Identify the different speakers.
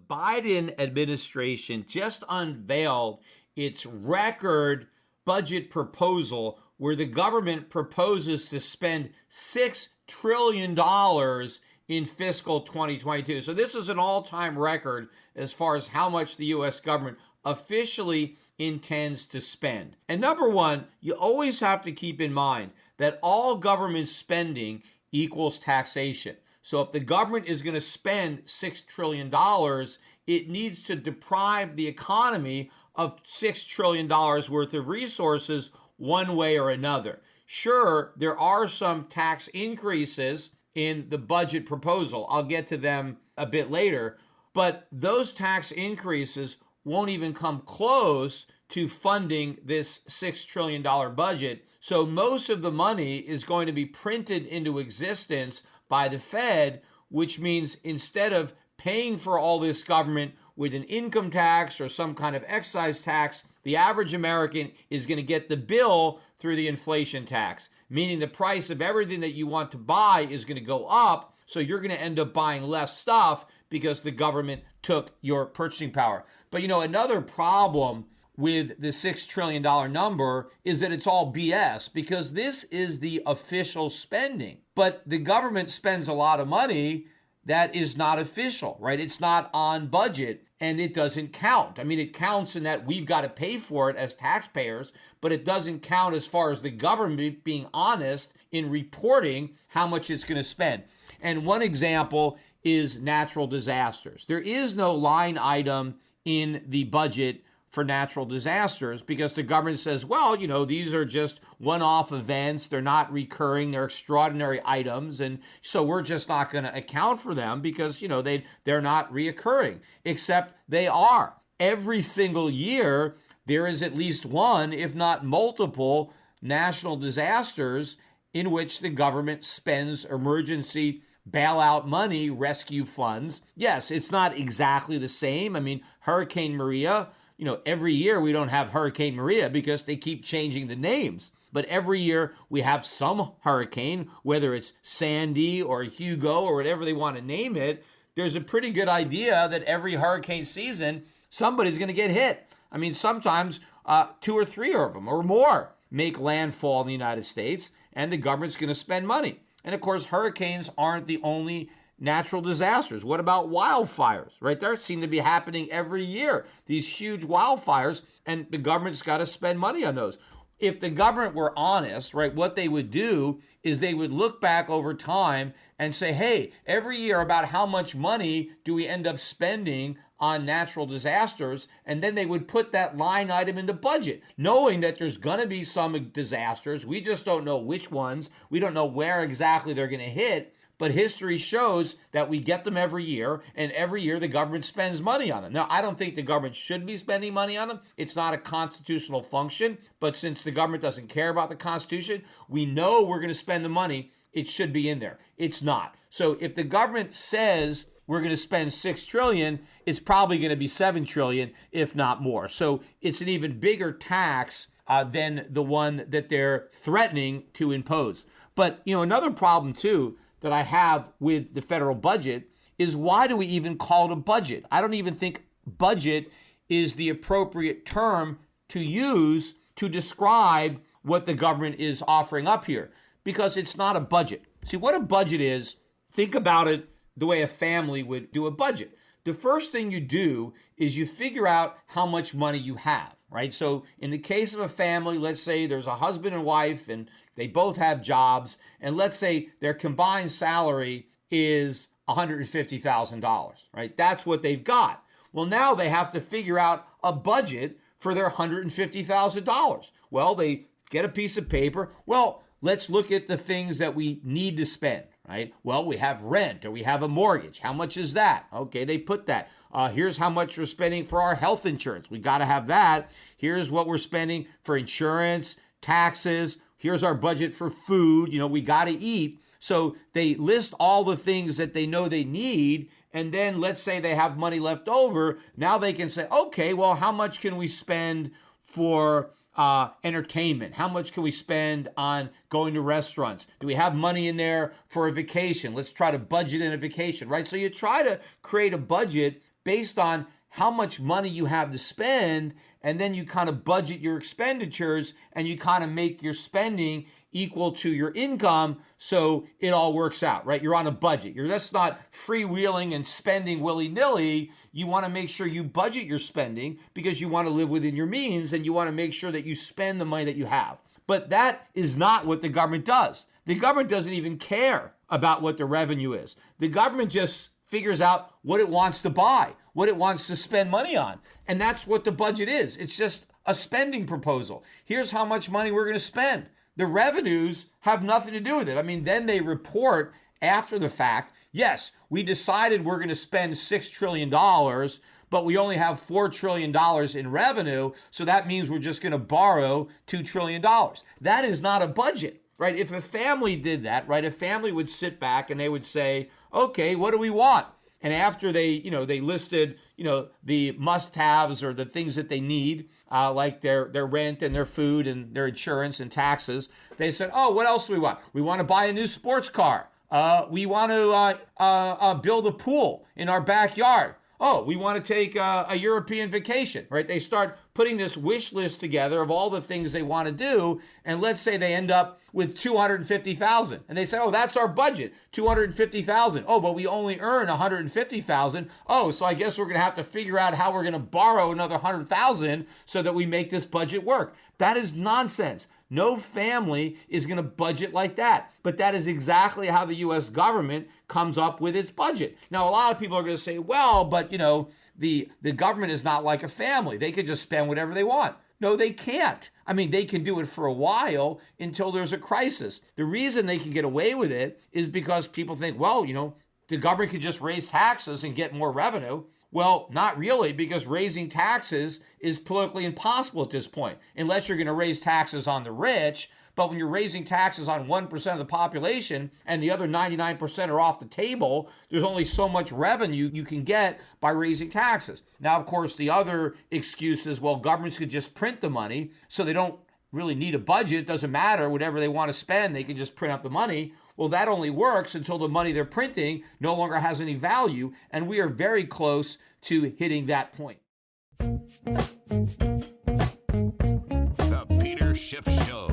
Speaker 1: Biden administration just unveiled its record budget proposal where the government proposes to spend $6 trillion in fiscal 2022. So this is an all-time record as far as how much the U.S. government officially intends to spend. And number one, you always have to keep in mind that all government spending equals taxation. So if the government is going to spend $6 trillion, it needs to deprive the economy of $6 trillion worth of resources one way or another. Sure, there are some tax increases in the budget proposal. I'll get to them a bit later, but those tax increases won't even come close to funding this $6 trillion budget. So most of the money is going to be printed into existence by the Fed, which means instead of paying for all this government with an income tax or some kind of excise tax, the average American is going to get the bill through the inflation tax, meaning the price of everything that you want to buy is going to go up. So you're going to end up buying less stuff because the government took your purchasing power. But another problem with the $6 trillion number is that it's all BS because this is the official spending. But the government spends a lot of money that is not official, right? It's not on budget and it doesn't count. I mean, it counts in that we've got to pay for it as taxpayers, but it doesn't count as far as the government being honest in reporting how much it's going to spend. And one example is natural disasters. There is no line item in the budget for natural disasters because the government says, well, these are just one-off events. They're not recurring. They're extraordinary items. And so we're just not going to account for them because, they're not reoccurring, except they are. Every single year, there is at least one, if not multiple, national disasters in which the government spends emergency bailout money, rescue funds. Yes, it's not exactly the same. I mean, Hurricane Maria, every year we don't have Hurricane Maria because they keep changing the names. But every year we have some hurricane, whether it's Sandy or Hugo or whatever they want to name it. There's a pretty good idea that every hurricane season, somebody's going to get hit. I mean, sometimes 2 or 3 of them or more make landfall in the United States, and the government's going to spend money. And of course, hurricanes aren't the only natural disasters. What about wildfires, right? They seem to be happening every year, these huge wildfires, and the government's got to spend money on those. If the government were honest, right, what they would do is they would look back over time and say, hey, every year about how much money do we end up spending on natural disasters? And then they would put that line item into budget, knowing that there's going to be some disasters. We just don't know which ones. We don't know where exactly they're going to hit. But history shows that we get them every year, and every year the government spends money on them. Now, I don't think the government should be spending money on them. It's not a constitutional function, but since the government doesn't care about the Constitution, we know we're going to spend the money. It should be in there. It's not. So if the government says we're going to spend $6 trillion, it's probably going to be $7 trillion, if not more. So it's an even bigger tax than the one that they're threatening to impose. But, another problem, too, that I have with the federal budget is why do we even call it a budget? I don't even think budget is the appropriate term to use to describe what the government is offering up here because it's not a budget. See, what a budget is, think about it the way a family would do a budget. The first thing you do is you figure out how much money you have, right? So in the case of a family, let's say there's a husband and wife and they both have jobs, and let's say their combined salary is $150,000, right? That's what they've got. Well, now they have to figure out a budget for their $150,000. Well, they get a piece of paper. Well, let's look at the things that we need to spend, right? Well, we have rent or we have a mortgage. How much is that? Okay, they put that. Here's how much we're spending for our health insurance. We got to have that. Here's what we're spending for insurance, taxes. Here's our budget for food. We got to eat. So they list all the things that they know they need. And then let's say they have money left over. Now they can say, okay, well, how much can we spend for entertainment? How much can we spend on going to restaurants? Do we have money in there for a vacation? Let's try to budget in a vacation, right? So you try to create a budget based on how much money you have to spend, and then you kind of budget your expenditures and you kind of make your spending equal to your income so it all works out, right? You're on a budget. You're just not freewheeling and spending willy-nilly. You want to make sure you budget your spending because you want to live within your means and you want to make sure that you spend the money that you have. But that is not what the government does. The government doesn't even care about what the revenue is. The government just figures out what it wants to buy, what it wants to spend money on. And that's what the budget is. It's just a spending proposal. Here's how much money we're going to spend. The revenues have nothing to do with it. I mean, then they report after the fact, yes, we decided we're going to spend $6 trillion, but we only have $4 trillion in revenue, so that means we're just going to borrow $2 trillion. That is not a budget, right? If a family did that, right, a family would sit back and they would say, okay, what do we want? And after they listed, the must-haves or the things that they need, like their rent and their food and their insurance and taxes, they said, oh, what else do we want? We want to buy a new sports car. We want to build a pool in our backyard. Oh, we want to take a European vacation, right? They start putting this wish list together of all the things they want to do. And let's say they end up with $250,000. And they say, oh, that's our budget, $250,000. Oh, but we only earn $150,000. Oh, so I guess we're going to have to figure out how we're going to borrow another $100,000 so that we make this budget work. That is nonsense. No family is going to budget like that. But that is exactly how the U.S. government comes up with its budget. Now, a lot of people are going to say, well, but, the government is not like a family. They could just spend whatever they want. No, they can't. I mean, they can do it for a while until there's a crisis. The reason they can get away with it is because people think, well, the government could just raise taxes and get more revenue. Well, not really, because raising taxes is politically impossible at this point, unless you're going to raise taxes on the rich. But when you're raising taxes on 1% of the population and the other 99% are off the table, there's only so much revenue you can get by raising taxes. Now, of course, the other excuse is, well, governments could just print the money, so they don't really need a budget. It doesn't matter. Whatever they want to spend, they can just print up the money. Well, that only works until the money they're printing no longer has any value, and we are very close to hitting that point.
Speaker 2: The Peter Schiff Show.